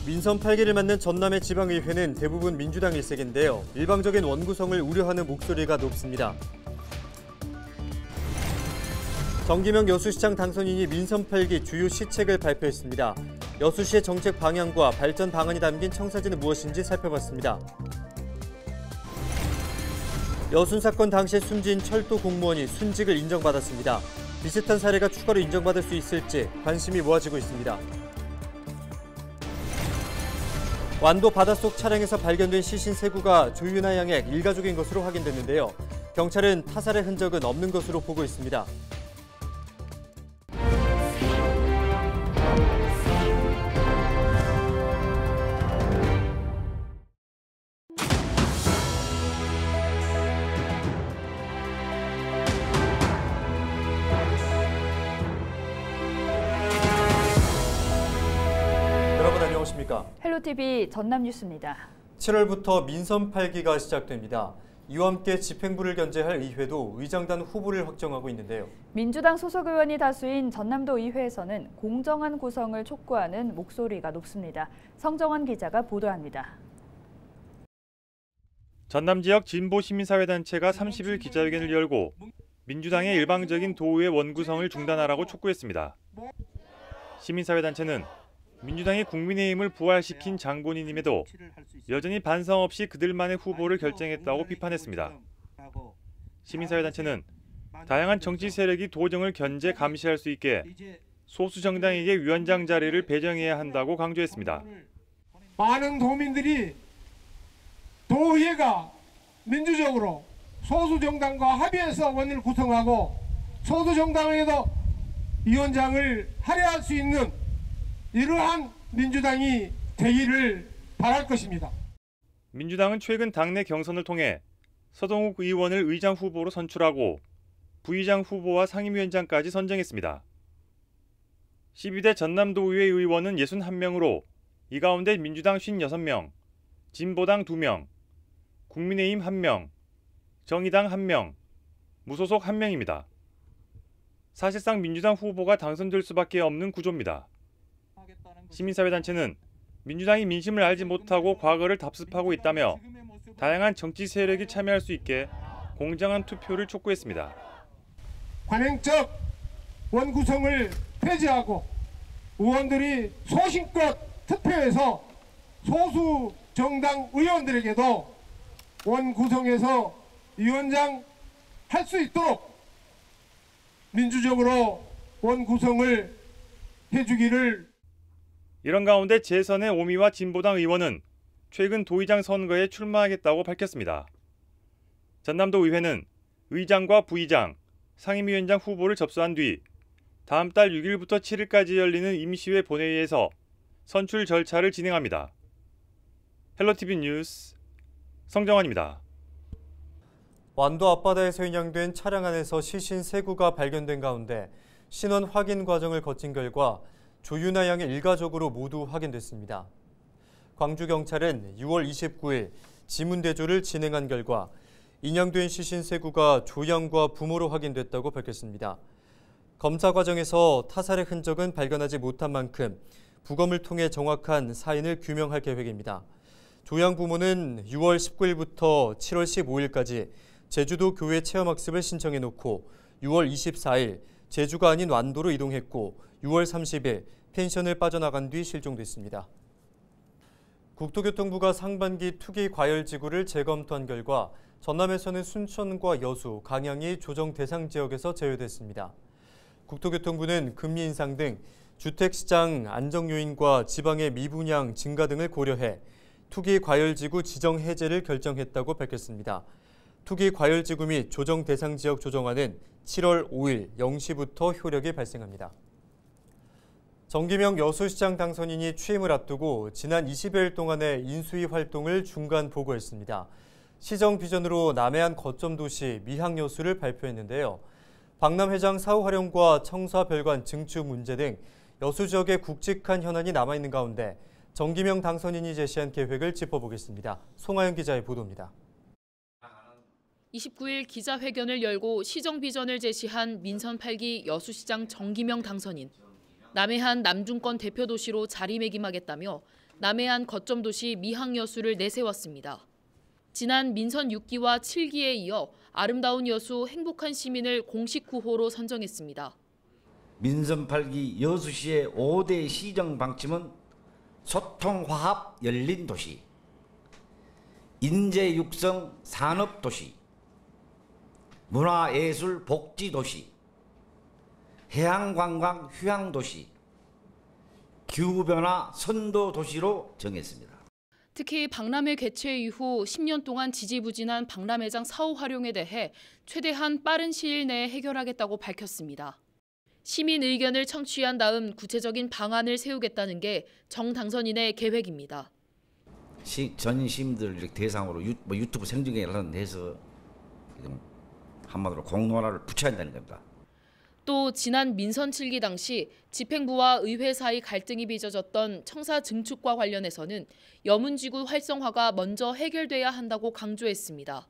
민선 8기를 맡는 전남의 지방의회는 대부분 민주당 일색인데요. 일방적인 원구성을 우려하는 목소리가 높습니다. 정기명 여수시장 당선인이 민선 8기 주요 시책을 발표했습니다. 여수시의 정책 방향과 발전 방안이 담긴 청사진은 무엇인지 살펴봤습니다. 여순 사건 당시에 숨진 철도 공무원이 순직을 인정받았습니다. 비슷한 사례가 추가로 인정받을 수 있을지 관심이 모아지고 있습니다. 완도 바닷속 차량에서 발견된 시신 3구가 조윤아 양의 일가족인 것으로 확인됐는데요. 경찰은 타살의 흔적은 없는 것으로 보고 있습니다. 여러분 안녕하십니까? 헬로TV 전남 뉴스입니다. 7월부터 민선 8기가 시작됩니다. 이와 함께 집행부를 견제할 의회도 의장단 후보를 확정하고 있는데요. 민주당 소속 의원이 다수인 전남도 의회에서는 공정한 구성을 촉구하는 목소리가 높습니다. 성정환 기자가 보도합니다. 전남 지역 진보 시민사회단체가 30일 기자회견을 열고 민주당의 일방적인 도의회 원구성을 중단하라고 촉구했습니다. 시민사회단체는 민주당이 국민의힘을 부활시킨 장본인임에도 여전히 반성 없이 그들만의 후보를 결정했다고 비판했습니다. 시민사회단체는 다양한 정치 세력이 도정을 견제 감시할 수 있게 소수 정당에게 위원장 자리를 배정해야 한다고 강조했습니다. 많은 도민들이 도의회가 민주적으로 소수 정당과 합의해서 원을 구성하고 소수 정당에도 위원장을 할애할 수 있는 이러한 민주당이 되기를 바랄 것입니다. 민주당은 최근 당내 경선을 통해 서동욱 의원을 의장 후보로 선출하고 부의장 후보와 상임위원장까지 선정했습니다. 12대 전남도의회 의원은 61명으로 이 가운데 민주당 56명, 진보당 2명, 국민의힘 1명, 정의당 1명, 무소속 1명입니다. 사실상 민주당 후보가 당선될 수밖에 없는 구조입니다. 시민사회단체는 민주당이 민심을 알지 못하고 과거를 답습하고 있다며 다양한 정치 세력이 참여할 수 있게 공정한 투표를 촉구했습니다. 관행적 원구성을 폐지하고 의원들이 소신껏 투표해서 소수 정당 의원들에게도 원구성해서 위원장 할 수 있도록 민주적으로 원구성을 해주기를. 이런 가운데 재선의 오미와 진보당 의원은 최근 도의장 선거에 출마하겠다고 밝혔습니다. 전남도 의회는 의장과 부의장, 상임위원장 후보를 접수한 뒤 다음 달 6일부터 7일까지 열리는 임시회 본회의에서 선출 절차를 진행합니다. 헬로TV 뉴스 성정환입니다. 완도 앞바다에서 인양된 차량 안에서 시신 3구가 발견된 가운데 신원 확인 과정을 거친 결과 조윤아 양의 일가족으로 모두 확인됐습니다. 광주경찰은 6월 29일 지문대조를 진행한 결과 인양된 시신 3구가 조 양과 부모로 확인됐다고 밝혔습니다. 검사 과정에서 타살의 흔적은 발견하지 못한 만큼 부검을 통해 정확한 사인을 규명할 계획입니다. 조 양 부모는 6월 19일부터 7월 15일까지 제주도 교회 체험학습을 신청해놓고 6월 24일 제주가 아닌 완도로 이동했고 6월 30일 펜션을 빠져나간 뒤 실종됐습니다. 국토교통부가 상반기 투기 과열지구를 재검토한 결과 전남에서는 순천과 여수, 강양이 조정 대상 지역에서 제외됐습니다. 국토교통부는 금리 인상 등 주택시장 안정 요인과 지방의 미분양 증가 등을 고려해 투기 과열지구 지정 해제를 결정했다고 밝혔습니다. 투기 과열지구 및 조정 대상 지역 조정안은 7월 5일 0시부터 효력이 발생합니다. 정기명 여수시장 당선인이 취임을 앞두고 지난 20여일 동안의 인수위 활동을 중간 보고했습니다. 시정 비전으로 남해안 거점 도시 미항여수를 발표했는데요. 박람회장 사후 활용과 청사 별관 증축 문제 등 여수 지역의 굵직한 현안이 남아있는 가운데 정기명 당선인이 제시한 계획을 짚어보겠습니다. 송하연 기자의 보도입니다. 29일 기자회견을 열고 시정 비전을 제시한 민선 8기 여수시장 정기명 당선인. 남해안 남중권 대표 도시로 자리매김하겠다며 남해안 거점 도시 미항여수를 내세웠습니다. 지난 민선 6기와 7기에 이어 아름다운 여수 행복한 시민을 공식 구호로 선정했습니다. 민선 8기 여수시의 5대 시정 방침은 소통, 화합, 열린 도시, 인재 육성 산업 도시, 문화 예술 복지 도시, 해양 관광 휴양 도시, 기후 변화 선도 도시로 정했습니다. 특히 박람회 개최 이후 10년 동안 지지부진한 박람회장 사후 활용에 대해 최대한 빠른 시일 내에 해결하겠다고 밝혔습니다. 시민 의견을 청취한 다음 구체적인 방안을 세우겠다는 게 정 당선인의 계획입니다. 전 시민들 이렇게 대상으로 유튜브 생중계를 해서 한마디로 공론화를 붙여야 한다는 겁니다. 또 지난 민선 7기 당시 집행부와 의회 사이 갈등이 빚어졌던 청사 증축과 관련해서는 여문지구 활성화가 먼저 해결돼야 한다고 강조했습니다.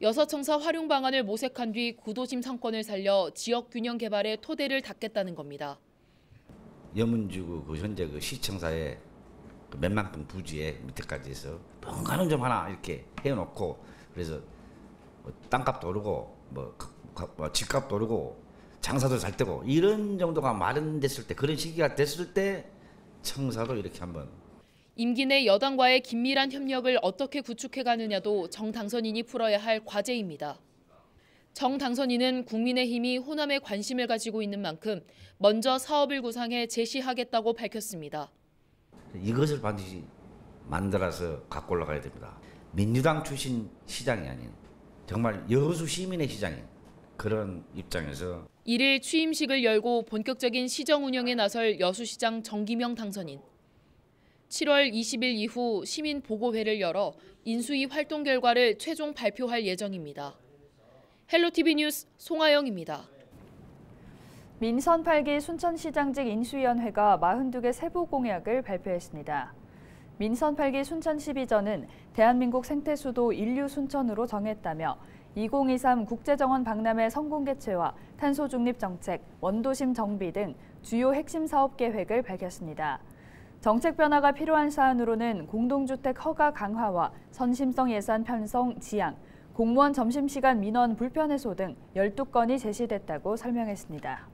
여서청사 활용 방안을 모색한 뒤 구도심 상권을 살려 지역 균형 개발의 토대를 닦겠다는 겁니다. 여문지구 현재 시청사의 몇만평 부지에 밑에까지 해서 뭔가는 좀 하나 이렇게 해놓고 그래서 땅값도 오르고 집값도 오르고 장사도 잘 되고 이런 정도가 마련됐을 때 그런 시기가 됐을 때 청사도 이렇게 한번 임기 내 여당과의 긴밀한 협력을 어떻게 구축해가느냐도 정 당선인이 풀어야 할 과제입니다. 정 당선인은 국민의힘이 호남에 관심을 가지고 있는 만큼 먼저 사업을 구상해 제시하겠다고 밝혔습니다. 이것을 반드시 만들어서 갖고 올라가야 됩니다. 민주당 출신 시장이 아닌 정말 여수 시민의 시장인 그런 입장에서 1일 취임식을 열고 본격적인 시정 운영에 나설 여수시장 정기명 당선인. 7월 20일 이후 시민 보고회를 열어 인수위 활동 결과를 최종 발표할 예정입니다. 헬로티비 뉴스 송하영입니다. 민선 8기 순천시장직 인수위원회가 42개 세부 공약을 발표했습니다. 민선 8기 순천 12전은 대한민국 생태수도 인류 순천으로 정했다며 2023 국제정원 박람회 성공 개최와 탄소 중립 정책, 원도심 정비 등 주요 핵심 사업 계획을 밝혔습니다. 정책 변화가 필요한 사안으로는 공동주택 허가 강화와 선심성 예산 편성 지양, 공무원 점심시간 민원 불편 해소 등 12건이 제시됐다고 설명했습니다.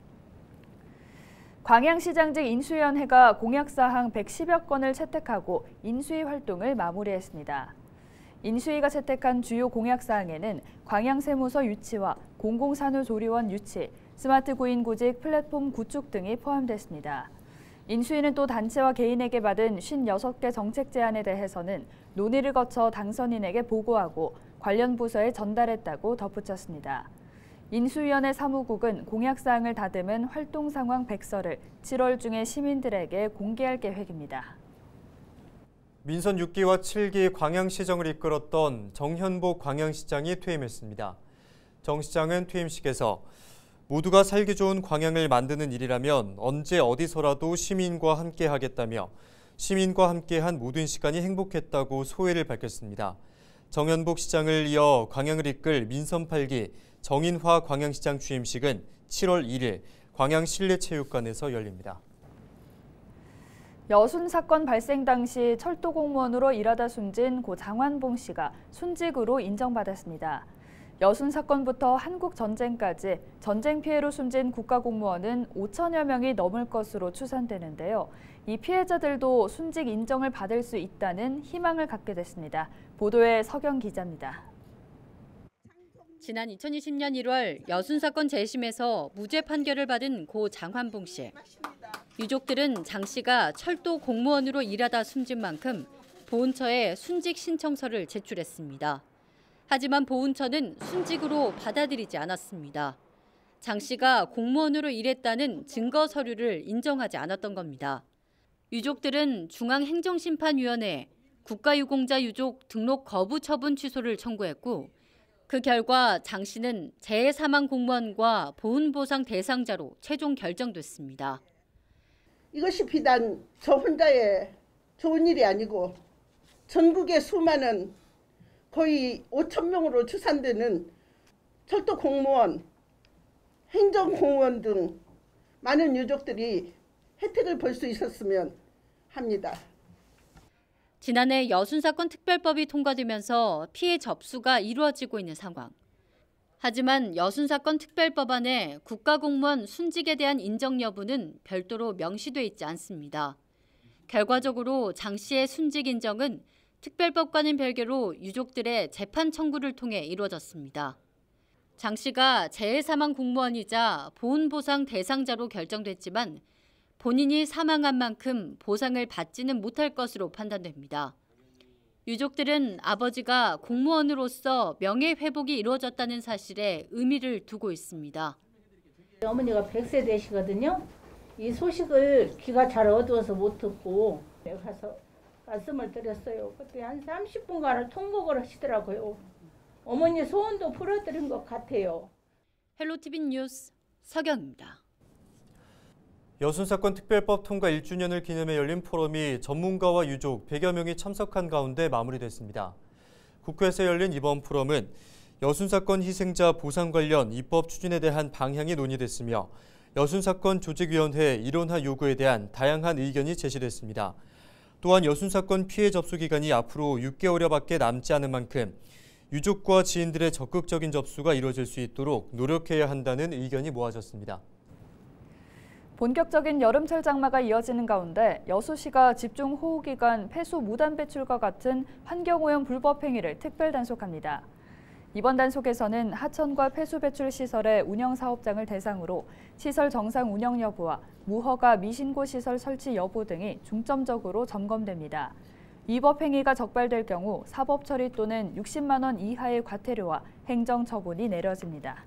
광양시장직 인수위원회가 공약사항 110여 건을 채택하고 인수위 활동을 마무리했습니다. 인수위가 채택한 주요 공약사항에는 광양세무서 유치와 공공산후조리원 유치, 스마트 구인구직 플랫폼 구축 등이 포함됐습니다. 인수위는 또 단체와 개인에게 받은 56개 정책 제안에 대해서는 논의를 거쳐 당선인에게 보고하고 관련 부서에 전달했다고 덧붙였습니다. 인수위원회 사무국은 공약사항을 다듬은 활동 상황 백서를 7월 중에 시민들에게 공개할 계획입니다. 민선 6기와 7기 광양시정을 이끌었던 정현복 광양시장이 퇴임했습니다. 정 시장은 퇴임식에서 모두가 살기 좋은 광양을 만드는 일이라면 언제 어디서라도 시민과 함께 하겠다며 시민과 함께한 모든 시간이 행복했다고 소회를 밝혔습니다. 정현복 시장을 이어 광양을 이끌 민선 8기 정인화 광양시장 취임식은 7월 1일 광양실내체육관에서 열립니다. 여순 사건 발생 당시 철도 공무원으로 일하다 숨진 고 장환봉 씨가 순직으로 인정받았습니다. 여순 사건부터 한국 전쟁까지 전쟁 피해로 숨진 국가공무원은 5천여 명이 넘을 것으로 추산되는데요. 이 피해자들도 순직 인정을 받을 수 있다는 희망을 갖게 됐습니다. 보도에 서경 기자입니다. 지난 2020년 1월 여순 사건 재심에서 무죄 판결을 받은 고 장환봉 씨. 유족들은 장 씨가 철도 공무원으로 일하다 숨진 만큼 보훈처에 순직 신청서를 제출했습니다. 하지만 보훈처는 순직으로 받아들이지 않았습니다. 장 씨가 공무원으로 일했다는 증거 서류를 인정하지 않았던 겁니다. 유족들은 중앙행정심판위원회에 국가유공자 유족 등록 거부 처분 취소를 청구했고 그 결과 장 씨는 재해사망 공무원과 보훈보상 대상자로 최종 결정됐습니다. 이것이 비단 저 혼자의 좋은 일이 아니고 전국의 수많은 거의 5천 명으로 추산되는 철도 공무원, 행정공무원 등 많은 유족들이 혜택을 볼 수 있었으면 합니다. 지난해 여순사건 특별법이 통과되면서 피해 접수가 이루어지고 있는 상황. 하지만 여순사건 특별법안에 국가공무원 순직에 대한 인정 여부는 별도로 명시돼 있지 않습니다. 결과적으로 장 씨의 순직 인정은 특별법과는 별개로 유족들의 재판 청구를 통해 이루어졌습니다. 장 씨가 재해사망 공무원이자 보훈보상 대상자로 결정됐지만 본인이 사망한 만큼 보상을 받지는 못할 것으로 판단됩니다. 유족들은 아버지가 공무원으로서 명예회복이 이루어졌다는 사실에 의미를 두고 있습니다. 어머니가 100세 되시거든요. 이 소식을 귀가 잘 어두워서 못 듣고 가서 말씀을 드렸어요. 그때 한 30분간을 통곡을 하시더라고요. 어머니 소원도 풀어드린 것 같아요. 헬로티비 뉴스 서경입니다. 여순사건 특별법 통과 1주년을 기념해 열린 포럼이 전문가와 유족 100여 명이 참석한 가운데 마무리됐습니다. 국회에서 열린 이번 포럼은 여순사건 희생자 보상 관련 입법 추진에 대한 방향이 논의됐으며 여순사건 조직위원회 이론화 요구에 대한 다양한 의견이 제시됐습니다. 또한 여순사건 피해 접수 기간이 앞으로 6개월여밖에 남지 않은 만큼 유족과 지인들의 적극적인 접수가 이루어질 수 있도록 노력해야 한다는 의견이 모아졌습니다. 본격적인 여름철 장마가 이어지는 가운데 여수시가 집중호우기간 폐수 무단 배출과 같은 환경오염 불법 행위를 특별 단속합니다. 이번 단속에서는 하천과 폐수 배출 시설의 운영 사업장을 대상으로 시설 정상 운영 여부와 무허가 미신고 시설 설치 여부 등이 중점적으로 점검됩니다. 위법 행위가 적발될 경우 사법 처리 또는 60만 원 이하의 과태료와 행정 처분이 내려집니다.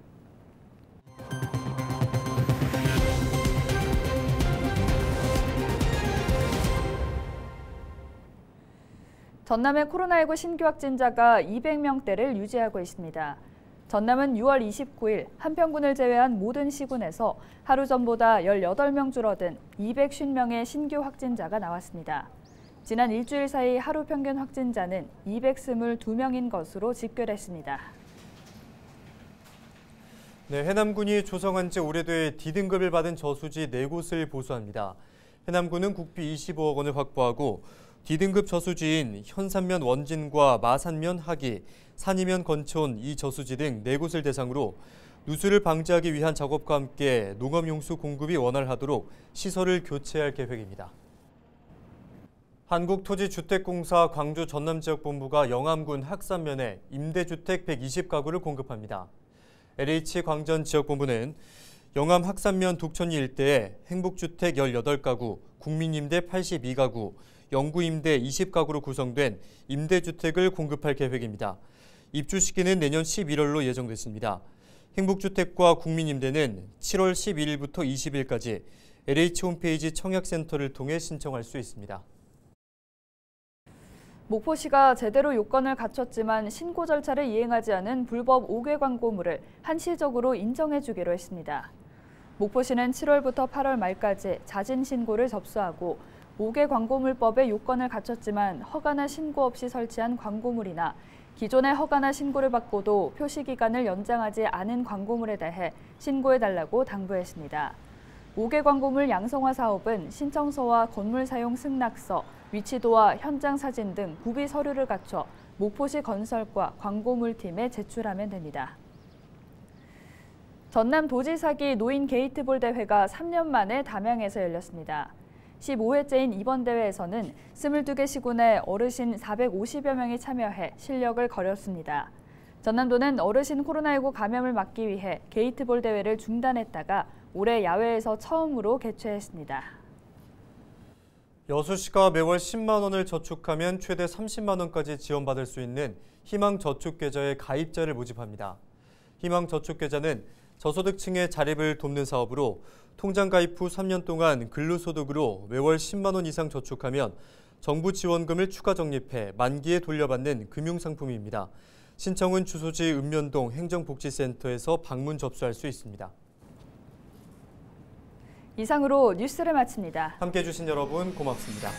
전남의 코로나19 신규 확진자가 200명대를 유지하고 있습니다. 전남은 6월 29일 한평군을 제외한 모든 시군에서 하루 전보다 18명 줄어든 250명의 신규 확진자가 나왔습니다. 지난 일주일 사이 하루 평균 확진자는 222명인 것으로 집계됐습니다. 네, 해남군이 조성한 지 오래돼 D등급을 받은 저수지 4곳을 보수합니다. 해남군은 국비 25억 원을 확보하고 D등급 저수지인 현산면 원진과 마산면 하기, 산이면 건촌 이 저수지 등 4곳을 대상으로 누수를 방지하기 위한 작업과 함께 농업용수 공급이 원활하도록 시설을 교체할 계획입니다. 한국토지주택공사 광주 전남지역본부가 영암군 학산면에 임대주택 120가구를 공급합니다. LH 광전지역본부는 영암 학산면 독천리 일대에 행복주택 18가구, 국민임대 82가구, 영구임대 20가구로 구성된 임대주택을 공급할 계획입니다. 입주 시기는 내년 11월로 예정됐습니다. 행복주택과 국민임대는 7월 12일부터 20일까지 LH 홈페이지 청약센터를 통해 신청할 수 있습니다. 목포시가 제대로 요건을 갖췄지만 신고 절차를 이행하지 않은 불법 5개 광고물을 한시적으로 인정해주기로 했습니다. 목포시는 7월부터 8월 말까지 자진 신고를 접수하고 5개 광고물법의 요건을 갖췄지만 허가나 신고 없이 설치한 광고물이나 기존의 허가나 신고를 받고도 표시 기간을 연장하지 않은 광고물에 대해 신고해달라고 당부했습니다. 5개 광고물 양성화 사업은 신청서와 건물 사용 승낙서, 위치도와 현장 사진 등 구비 서류를 갖춰 목포시 건설과 광고물팀에 제출하면 됩니다. 전남 도지사기 노인 게이트볼 대회가 3년 만에 담양에서 열렸습니다. 15회째인 이번 대회에서는 22개 시군의 어르신 450여 명이 참여해 실력을 거렸습니다. 전남도는 어르신 코로나19 감염을 막기 위해 게이트볼 대회를 중단했다가 올해 야외에서 처음으로 개최했습니다. 여수시가 매월 10만 원을 저축하면 최대 30만 원까지 지원받을 수 있는 희망저축계좌에 가입자를 모집합니다. 희망저축계좌는 저소득층의 자립을 돕는 사업으로 통장 가입 후 3년 동안 근로소득으로 매월 10만 원 이상 저축하면 정부 지원금을 추가 적립해 만기에 돌려받는 금융상품입니다. 신청은 주소지 읍면동 행정복지센터에서 방문 접수할 수 있습니다. 이상으로 뉴스를 마칩니다. 함께해 주신 여러분 고맙습니다.